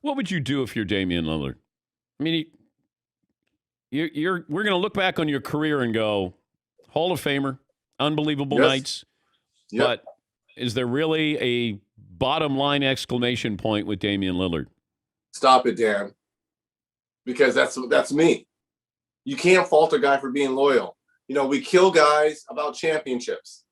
What would you do if you're Damian Lillard? I mean, we're going to look back on your career and go, Hall of Famer, unbelievable Yes. nights. Yep. But is there really a bottom line exclamation point with Damian Lillard? Stop it, Dan. Because that's me. You can't fault a guy for being loyal. We kill guys about championships.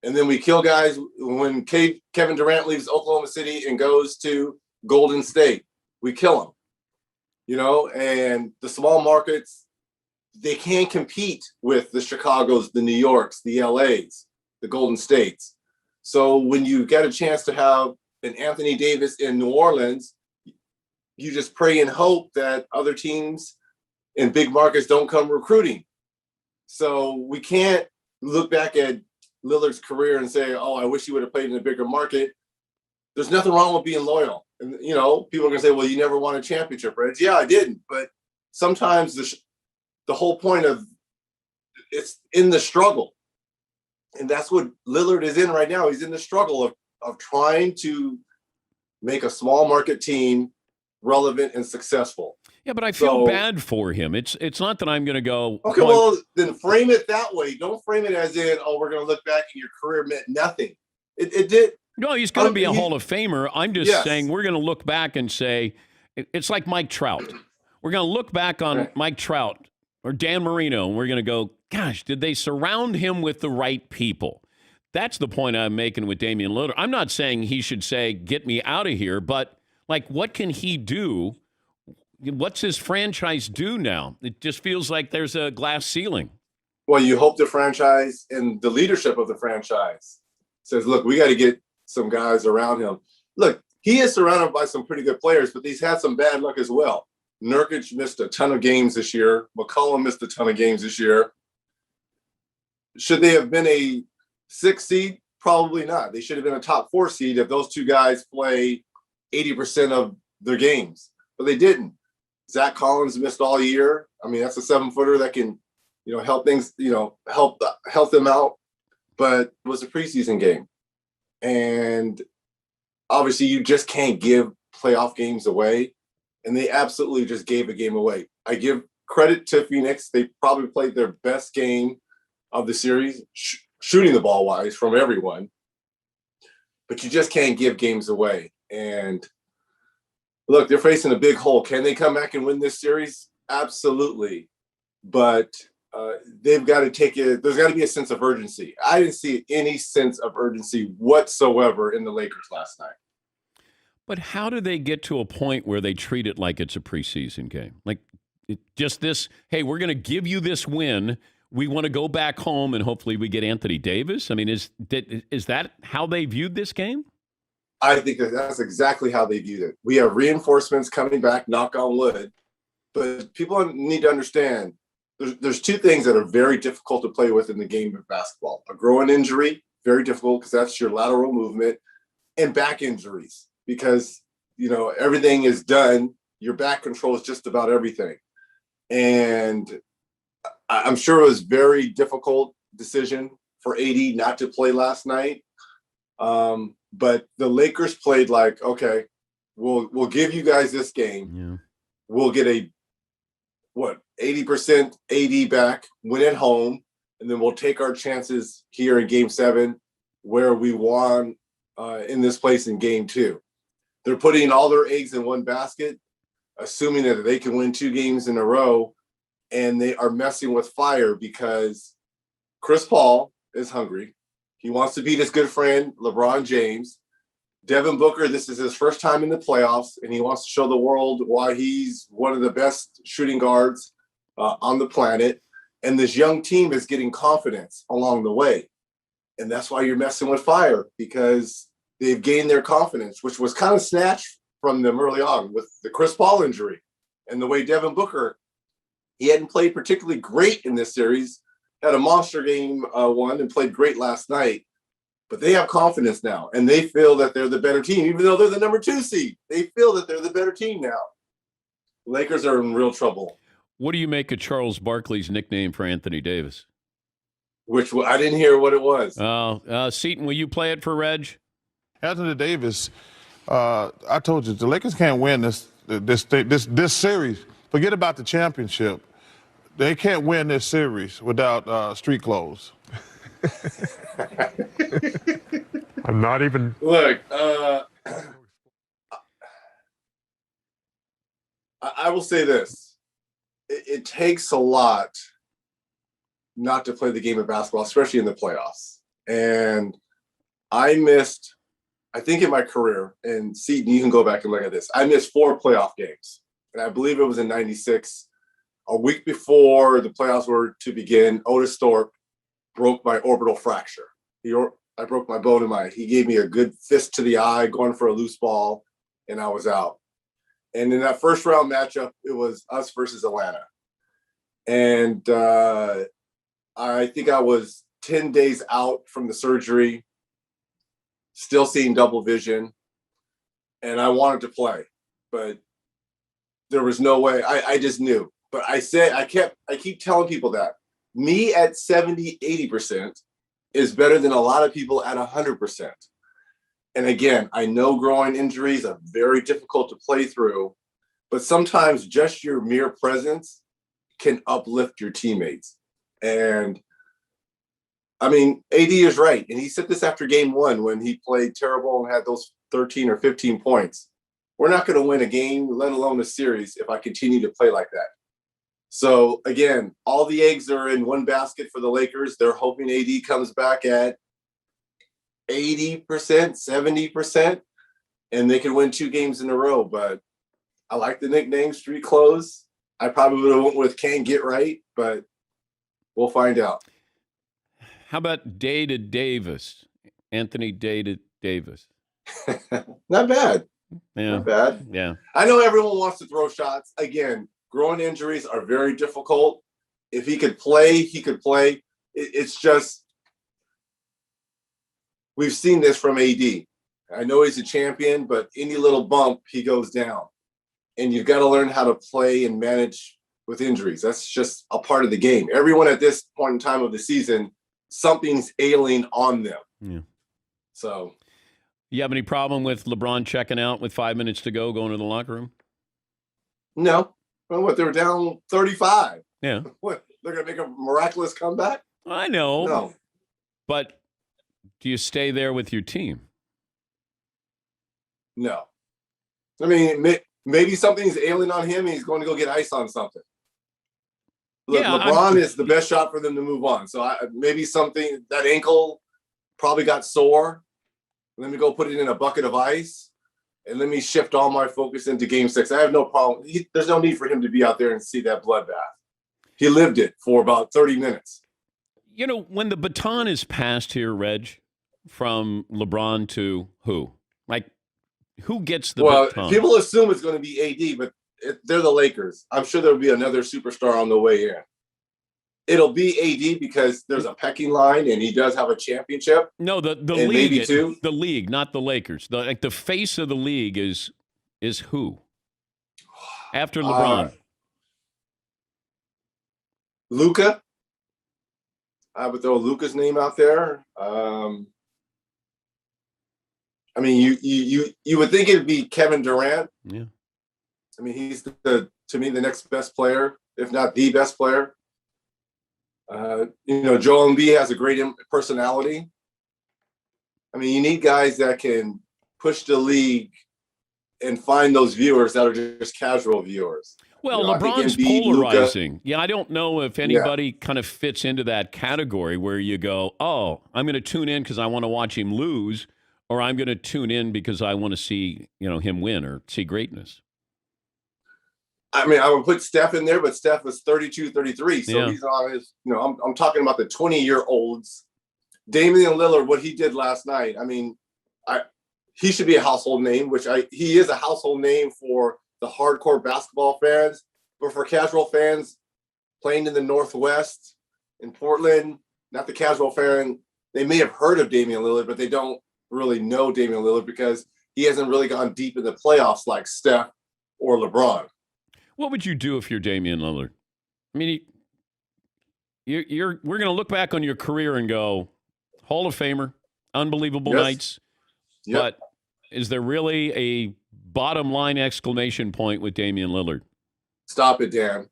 And then we kill guys when Kevin Durant leaves Oklahoma City and goes to Golden State. We kill him. And the small markets, they can't compete with the Chicagos, the New Yorks, the LAs, the Golden States. So when you get a chance to have an Anthony Davis in New Orleans, you just pray and hope that other teams in big markets don't come recruiting. So we can't look back at Lillard's career and say, oh, I wish he would have played in a bigger market. There's nothing wrong with being loyal. And, people are going to say, well, you never won a championship, right? Yeah, I didn't. But sometimes the whole point of it's in the struggle. And that's what Lillard is in right now. He's in the struggle of trying to make a small market team relevant and successful. Yeah, but I feel bad for him. It's not that I'm going to go. Okay, well, then frame it that way. Don't frame it as in, oh, we're going to look back and your career meant nothing. It did. No, he's going to be a Hall of Famer. I'm just saying we're going to look back and say, it's like Mike Trout. We're going to look back on Mike Trout or Dan Marino, and we're going to go, gosh, did they surround him with the right people? That's the point I'm making with Damian Lillard. I'm not saying he should say, get me out of here, but what can he do? What's his franchise do now? It just feels like there's a glass ceiling. Well, you hope the franchise and the leadership of the franchise says, look, we got to get some guys around him. Look, he is surrounded by some pretty good players, but he's had some bad luck as well. Nurkic missed a ton of games this year. McCollum missed a ton of games this year. Should they have been a 6 seed? Probably not. They should have been a top 4 seed if those two guys play 80% of their games, but they didn't. Zach Collins missed all year. I mean, that's a 7-footer that can, help things, help them out. But it was a preseason game. And obviously you just can't give playoff games away. And they absolutely just gave a game away. I give credit to Phoenix. They probably played their best game of the series, shooting the ball wise from everyone. But you just can't give games away. And look, they're facing a big hole. Can they come back and win this series? Absolutely. But they've got to take it. There's got to be a sense of urgency. I didn't see any sense of urgency whatsoever in the Lakers last night. But how do they get to a point where they treat it like it's a preseason game? Just this, hey, we're going to give you this win. We want to go back home and hopefully we get Anthony Davis. I mean, is that how they viewed this game? I think that's exactly how they viewed it. We have reinforcements coming back, knock on wood. But people need to understand there's two things that are very difficult to play with in the game of basketball. A groin injury, very difficult because that's your lateral movement, and back injuries because, everything is done. Your back controls just about everything. And I'm sure it was a very difficult decision for AD not to play last night. But the Lakers played like, okay, we'll give you guys this game. Yeah. We'll get 80% AD back, win at home, and then we'll take our chances here in Game 7 where we won in this place in Game 2. They're putting all their eggs in one basket, assuming that they can win 2 games in a row, and they are messing with fire because Chris Paul is hungry. He wants to beat his good friend, LeBron James. Devin Booker, this is his first time in the playoffs, and he wants to show the world why he's one of the best shooting guards on the planet. And this young team is getting confidence along the way. And that's why you're messing with fire, because they've gained their confidence, which was kind of snatched from them early on with the Chris Paul injury and the way Devin Booker, he hadn't played particularly great in this series, had a monster game one and played great last night. But they have confidence now, and they feel that they're the better team, even though they're the number 2 seed. They feel that they're the better team now. Lakers are in real trouble. What do you make of Charles Barkley's nickname for Anthony Davis? Which I didn't hear what it was. Seton, will you play it for Reg? Anthony Davis I told you the Lakers can't win this series. Forget about the championship. They can't win this series without street clothes. I'm not even. Look, I will say this: it takes a lot not to play the game of basketball, especially in the playoffs. And I missed, I think in my career, and Seton, you can go back and look at this. I missed 4 playoff games, and I believe it was in '96. A week before the playoffs were to begin, Otis Thorpe broke my orbital fracture. I broke my bone in my. He gave me a good fist to the eye, going for a loose ball, and I was out. And in that first round matchup, it was us versus Atlanta, and I think I was 10 days out from the surgery, still seeing double vision, and I wanted to play, but there was no way. I just knew. But I keep telling people that me at 70, 80% is better than a lot of people at 100%. And again, I know growing injuries are very difficult to play through, but sometimes just your mere presence can uplift your teammates. And I mean, AD is right. And he said this after game 1 when he played terrible and had those 13 or 15 points. We're not going to win a game, let alone a series, if I continue to play like that. So again, all the eggs are in one basket for the Lakers. They're hoping AD comes back at 80%, 70%, and they can win 2 games in a row. But I like the nickname Street Clothes. I probably would have went with Can't Get Right, but we'll find out. How about Dated Davis? Anthony Dated Davis. Not bad. Yeah. Not bad. Yeah. I know everyone wants to throw shots. Again, growing injuries are very difficult. If he could play, he could play. It's just, we've seen this from AD. I know he's a champion, but any little bump, he goes down. And you've got to learn how to play and manage with injuries. That's just a part of the game. Everyone at this point in time of the season, something's ailing on them. Yeah. So. You have any problem with LeBron checking out with 5 minutes to go, going to the locker room? No. Well, what, they were down 35. Yeah. What, they're going to make a miraculous comeback? I know. No. But do you stay there with your team? No. I mean, maybe something's ailing on him and he's going to go get ice on something. Look, yeah, LeBron is the best shot for them to move on. So maybe something, that ankle probably got sore. Let me go put it in a bucket of ice. And let me shift all my focus into game 6. I have no problem. There's no need for him to be out there and see that bloodbath. He lived it for about 30 minutes. You know, when the baton is passed here, Reg, from LeBron to who? Like, who gets the baton? People assume it's going to be AD, but they're the Lakers. I'm sure there'll be another superstar on the way in. It'll be AD because there's a pecking line and he does have a championship. No, the league, maybe 2. The league, not the Lakers. The face of the league is who? After LeBron. Luka. I would throw Luka's name out there. I mean, you would think it'd be Kevin Durant. Yeah. I mean, he's to me the next best player, if not the best player. Joel Embiid has a great personality. I mean, you need guys that can push the league and find those viewers that are just casual viewers. Well, LeBron's polarizing. Luka, I don't know if anybody kind of fits into that category where you go, oh, I'm going to tune in because I want to watch him lose, or I'm going to tune in because I want to see, him win or see greatness. I mean, I would put Steph in there, but Steph is 32, 33. So he's on his, I'm talking about the 20-year-olds. Damian Lillard, what he did last night, I mean, he should be a household name, he is a household name for the hardcore basketball fans. But for casual fans playing in the Northwest, in Portland, not the casual fan, they may have heard of Damian Lillard, but they don't really know Damian Lillard because he hasn't really gone deep in the playoffs like Steph or LeBron. What would you do if you're Damian Lillard? I mean, we're going to look back on your career and go, Hall of Famer, unbelievable nights. Yep. But Is there really a bottom line exclamation point with Damian Lillard? Stop it, Dan.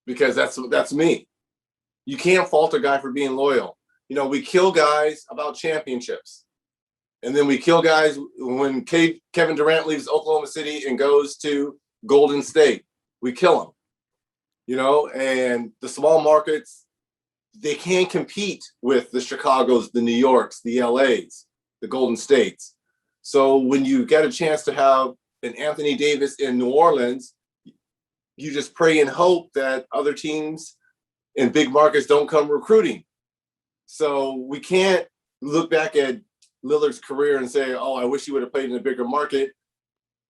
Because that's me. You can't fault a guy for being loyal. You know, we kill guys about championships. And then we kill guys when Kevin Durant leaves Oklahoma City and goes to Golden State. We kill him. You know, and the small markets, they can't compete with the Chicagos, the New Yorks, the LAs, the Golden States. So when you get a chance to have an Anthony Davis in New Orleans, you just pray and hope that other teams in big markets don't come recruiting. So we can't look back at Lillard's career and say, oh, I wish he would have played in a bigger market.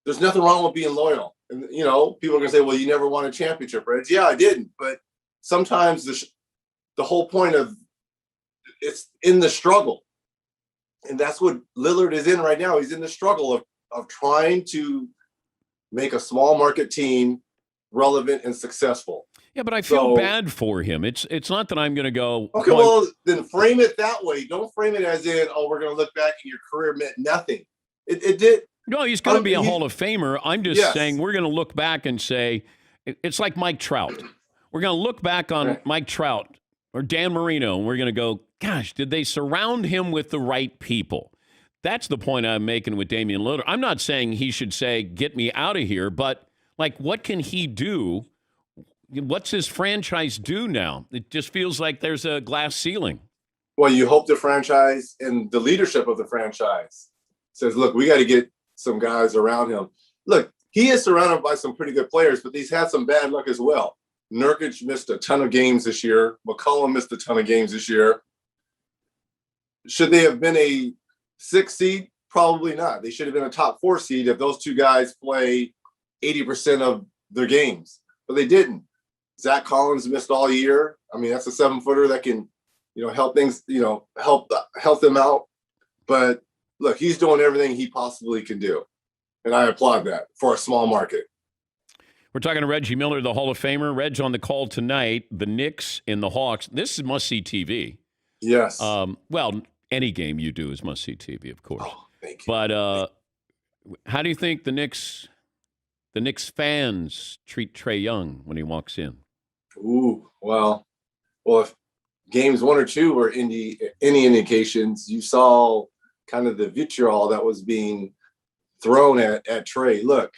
There's nothing wrong with being loyal. And, you know, people are going to say, well, you never won a championship, right? Yeah, I didn't. But sometimes the whole point of it's in the struggle. And that's what Lillard is in right now. He's in the struggle of trying to make a small market team relevant and successful. Yeah, but I feel bad for him. It's not that I'm going to go. Okay, well, then frame it that way. Don't frame it as in, oh, we're going to look back and your career meant nothing. It did. No, he's going to be a Hall of Famer. I'm just saying we're going to look back and say, it's like Mike Trout. We're going to look back on Mike Trout or Dan Marino, and we're going to go, gosh, did they surround him with the right people? That's the point I'm making with Damian Lillard. I'm not saying he should say, get me out of here, but like, what can he do? What's his franchise do now? It just feels like there's a glass ceiling. Well, you hope the franchise and the leadership of the franchise says, look, we got to get some guys around him. Look, he is surrounded by some pretty good players, but he's had some bad luck as well. Nurkic missed a ton of games this year. McCollum missed a ton of games this year. Should they have been a 6 seed? Probably not. They should have been a top 4 seed if those two guys play 80% of their games, but they didn't. Zach Collins missed all year. I mean, that's a 7-footer that can, you know, help things, you know, help them out. But look, he's doing everything he possibly can do. And I applaud that for a small market. We're talking to Reggie Miller, the Hall of Famer. Reg's on the call tonight. The Knicks and the Hawks. This is must-see TV. Yes. Well, any game you do is must-see TV, of course. Oh, thank you. But how do you think the Knicks fans treat Trae Young when he walks in? Ooh, well, if games 1 or 2 were any indications, you saw kind of the vitriol that was being thrown at Trae. Look,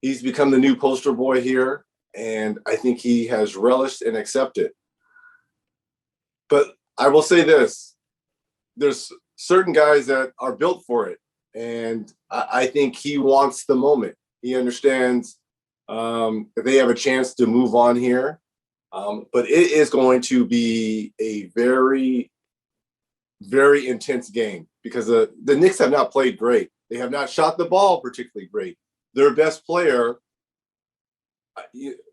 he's become the new poster boy here, and I think he has relished and accepted. But I will say this, there's certain guys that are built for it, and I think he wants the moment. He understands that they have a chance to move on here. But it is going to be a very, very intense game because the Knicks have not played great. They have not shot the ball particularly great. Their best player,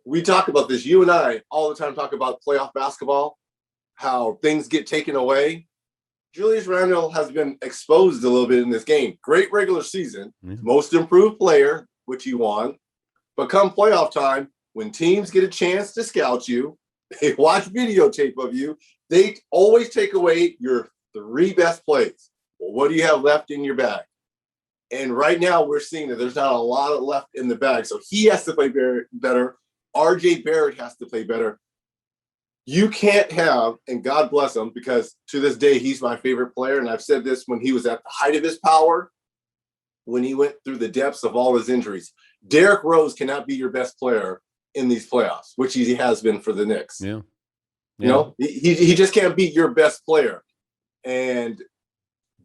we talk about this, you and I all the time talk about playoff basketball, how things get taken away. Julius Randle has been exposed a little bit in this game. Great regular season, most improved player, which he won. But come playoff time, when teams get a chance to scout you, they watch videotape of you, they always take away your 3 best plays. Well, what do you have left in your bag? And right now we're seeing that there's not a lot of left in the bag. So he has to play better. RJ Barrett has to play better. You can't have, and God bless him, because to this day, he's my favorite player. And I've said this when he was at the height of his power, when he went through the depths of all his injuries. Derrick Rose cannot be your best player in these playoffs, which he has been for the Knicks. Yeah. You know, he just can't beat your best player. And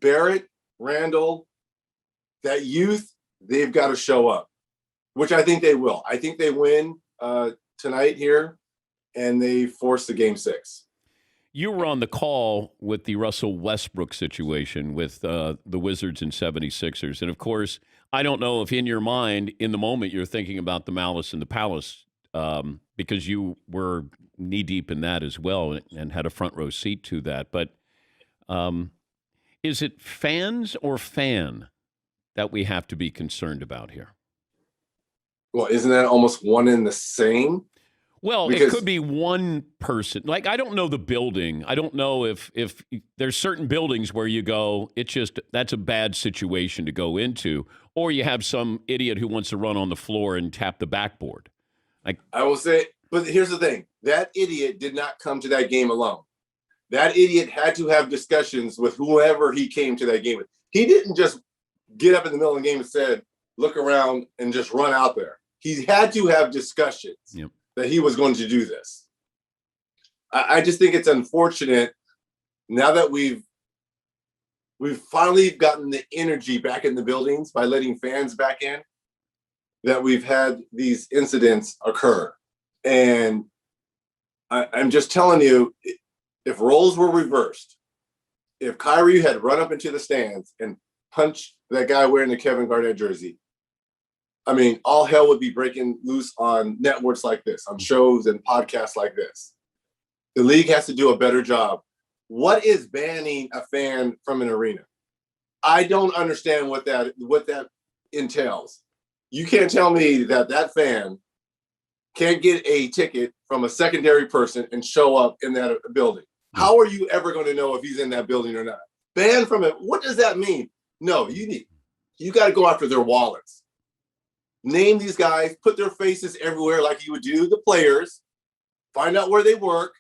Barrett, Randall, that youth, they've got to show up, which I think they will. I think they win tonight here, and they force the game 6. You were on the call with the Russell Westbrook situation with the Wizards and 76ers. And, of course, I don't know if in your mind, in the moment, you're thinking about the Malice in the Palace because you were knee-deep in that as well and had a front-row seat to that. But is it fans or fan that we have to be concerned about here? Well, isn't that almost one and the same? Well, Because, it could be one person. Like, I don't know the building. I don't know if there's certain buildings where you go, that's a bad situation to go into. Or you have some idiot who wants to run on the floor and tap the backboard. Like, I will say, but here's the thing. That idiot did not come to that game alone. That idiot had to have discussions with whoever he came to that game with. He didn't just get up in the middle of the game and said, look around and just run out there. He had to have discussions that he was going to do this. I just think it's unfortunate now that we've finally gotten the energy back in the buildings by letting fans back in, that we've had these incidents occur. And I'm just telling you, if roles were reversed, if Kyrie had run up into the stands and punched that guy wearing the Kevin Garnett jersey, I mean, all hell would be breaking loose on networks like this, on shows and podcasts like this. The league has to do a better job. What is banning a fan from an arena? I don't understand what that entails. You can't tell me that fan can't get a ticket from a secondary person and show up in that building. How are you ever going to know if he's in that building or not? Banned from it. What does that mean? No, you got to go after their wallets. Name these guys, put their faces everywhere like you would do the players, find out where they work.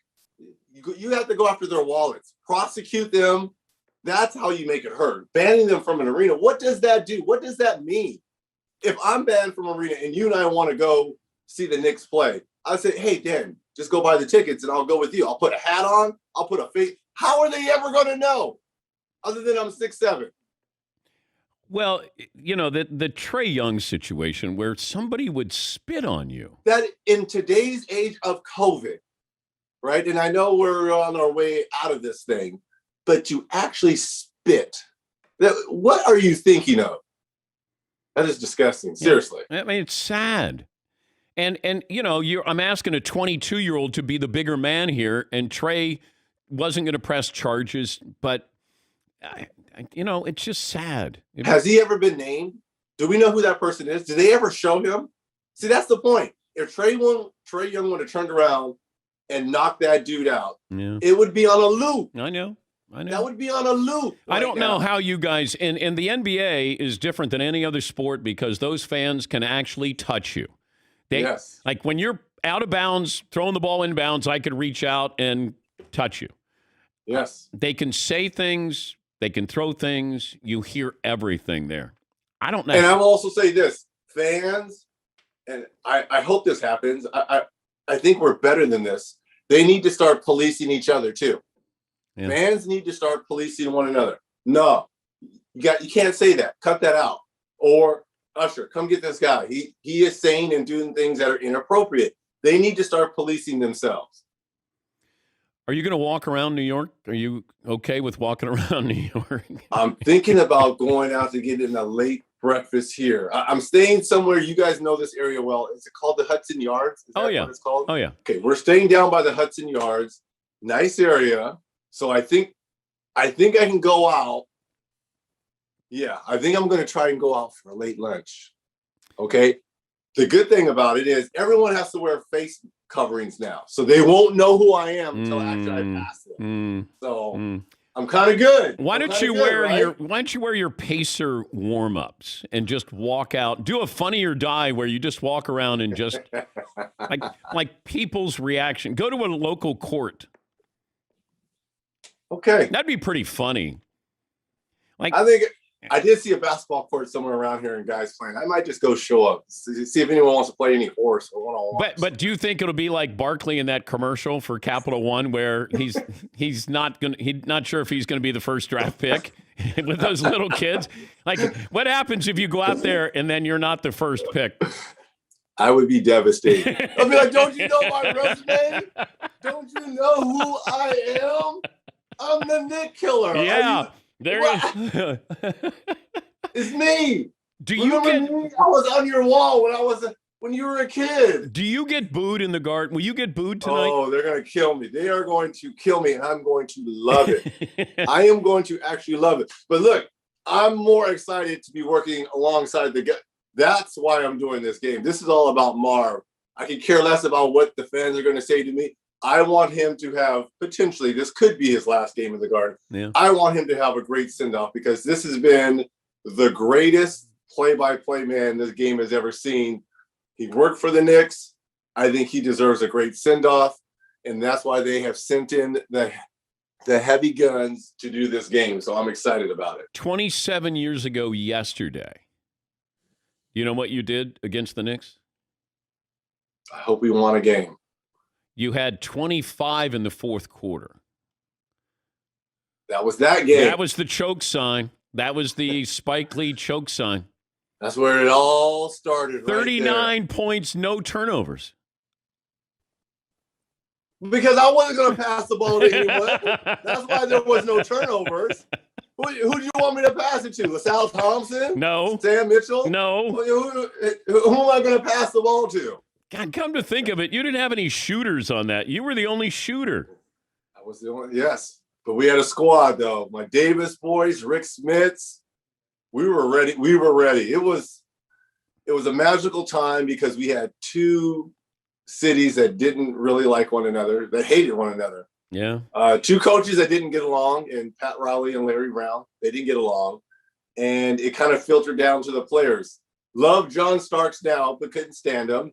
You have to go after their wallets, prosecute them. That's how you make it heard. Banning them from an arena, what does that do? What does that mean? If I'm banned from an arena and you and I want to go see the Knicks play, I say, hey, Dan, just go buy the tickets and I'll go with you. I'll put a hat on. I'll put a face. How are they ever going to know other than I'm 6'7"? Well, the Trae Young situation where somebody would spit on you. That in today's age of COVID, right? And I know we're on our way out of this thing, but to actually spit, what are you thinking of? That is disgusting. Seriously. I mean, it's sad. And I'm asking a 22-year-old to be the bigger man here, and Trae wasn't going to press charges, but it's just sad. Has he ever been named? Do we know who that person is? Did they ever show him? See, that's the point. If Trae Young would have turned around and knocked that dude out, it would be on a loop. I know. That would be on a loop. I don't know how you guys, and the NBA is different than any other sport because those fans can actually touch you. Yes. Like when you're out of bounds, throwing the ball in bounds, I could reach out and touch you. Yes. They can say things. They can throw things. You hear everything there. I don't know. And I will also say this, fans, and I hope this happens. I think we're better than this. They need to start policing each other too. Yeah. Fans need to start policing one another. No, you can't say that. Cut that out. Or Usher, come get this guy. He is saying and doing things that are inappropriate. They need to start policing themselves. Are you going to walk around New York? Are you okay with walking around New York? I'm thinking about going out to get in a late breakfast here. I'm staying somewhere. You guys know this area well. Is it called the Hudson Yards? Is that what it's called? Oh, yeah. Okay, we're staying down by the Hudson Yards. Nice area. So I think I can go out. Yeah, I think I'm going to try and go out for a late lunch. Okay. The good thing about it is everyone has to wear face coverings now, so they won't know who I am until after I pass them. So I'm kind of good. Why don't you wear your Pacer warm-ups and just walk out? Do a Funny or Die where you just walk around and just like people's reaction. Go to a local court. Okay, that'd be pretty funny. Like I think. I did see a basketball court somewhere around here and guys playing. I might just go show up, see if anyone wants to play any horse or one-on-one. But do you think it'll be like Barkley in that commercial for Capital One where he's not sure if he's going to be the first draft pick with those little kids? Like, what happens if you go out there and then you're not the first pick? I would be devastated. I'd be like, don't you know my resume? Don't you know who I am? I'm the Nick Killer. Yeah. There it's me. Remember me? I was on your wall when you were a kid. Do you get booed in the garden? Will you get booed tonight? Oh, they're going to kill me. They are going to kill me, and I'm going to love it. I am going to actually love it. But look, I'm more excited to be working alongside the guy. That's why I'm doing this game. This is all about Marv. I could care less about what the fans are going to say to me. I want him to have potentially, this could be his last game in the Garden. Yeah. I want him to have a great send-off because this has been the greatest play-by-play man this game has ever seen. He worked for the Knicks. I think he deserves a great send-off, and that's why they have sent in the heavy guns to do this game. So I'm excited about it. 27 years ago yesterday, you know what you did against the Knicks? I hope we won a game. You had 25 in the fourth quarter. That was that game. That was the choke sign. That was the Spike Lee choke sign. That's where it all started. 39 points, no turnovers. Because I wasn't going to pass the ball to anyone. That's why there was no turnovers. Who do you want me to pass it to? LaSalle Thompson? No. Sam Mitchell? No. Who am I going to pass the ball to? God, come to think of it, you didn't have any shooters on that. You were the only shooter. I was the only, yes. But we had a squad, though. My Davis boys, Rick Smits. We were ready. We were ready. It was a magical time because we had two cities that didn't really like one another, that hated one another. Yeah. Two coaches that didn't get along, and Pat Riley and Larry Brown. They didn't get along. And it kind of filtered down to the players. Love John Starks now, but couldn't stand him.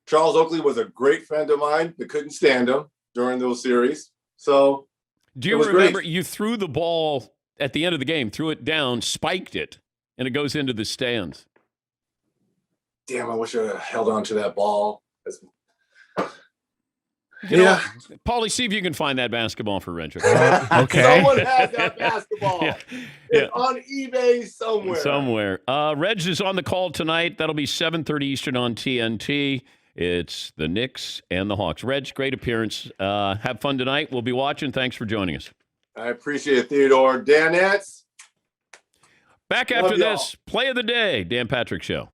Charles Oakley was a great friend of mine, but couldn't stand him during those series. So, do you remember you threw the ball at the end of the game, threw it down, spiked it, and it goes into the stands? Damn, I wish I had held on to that ball. You know, Paulie, see if you can find that basketball for Reggie. Okay. Someone has that basketball. It's on eBay somewhere. Reg is on the call tonight. That'll be 7:30 Eastern on TNT. It's the Knicks and the Hawks. Reg, great appearance. Have fun tonight. We'll be watching. Thanks for joining us. I appreciate it, Theodore. Danettes. Back after this, play of the day, Dan Patrick Show.